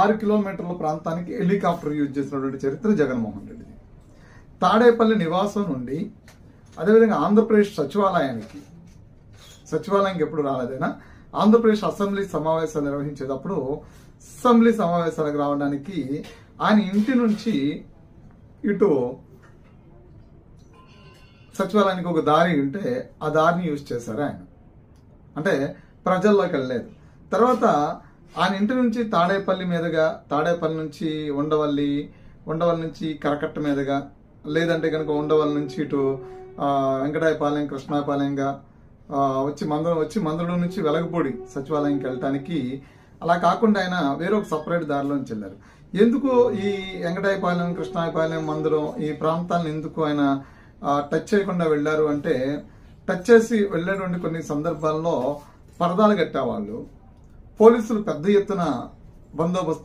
6 కిలోమీటర్ల ప్రాంతానికి helicopter use చేసినటువంటి చరిత్ర జగన్మోహన్ రెడ్డిది. తాడేపల్లి నివాసం నుండి అదేవిధంగా ఆంధ్రప్రదేశ్ సచివాలయానికి ఎప్పుడు రాలేదైనా ఆంధ్రప్రదేశ్ అసెంబ్లీ సమావేశాలు నిర్వహించేటప్పుడు అసెంబ్లీ సమావేశాలకు రావడానికి ఆయన ఇంటి నుంచి ఇటు సచివాలయానికి ఒక దారి ఉంటే ఆ దారిని యూజ్ చేశారు ఆయన. అంటే ప్రజల్లోకి వెళ్ళలేదు. తర్వాత ఆయన ఇంటి నుంచి తాడేపల్లి మీదుగా, తాడేపల్లి నుంచి ఉండవల్లి నుంచి కరకట్ట మీదుగా, లేదంటే కనుక ఉండవల్లి నుంచి ఇటు వెంకటాయపాలెం, కృష్ణాపాలెంగా వచ్చి మందడం నుంచి వెలగపూడి సచివాలయంకి వెళ్ళటానికి, అలా కాకుండా ఆయన వేరొక సపరేట్ దారిలోంచి వెళ్ళారు. ఎందుకు ఈ వెంకటాయపాలెం, కృష్ణాయపాలెం, మందడం ఈ ప్రాంతాలను ఎందుకు ఆయన టచ్ చేయకుండా వెళ్లారు అంటే, టచ్ చేసి వెళ్ళేటువంటి కొన్ని సందర్భాల్లో పరదాలు కట్టేవాళ్ళు, పోలీసులు పెద్ద ఎత్తున బందోబస్తు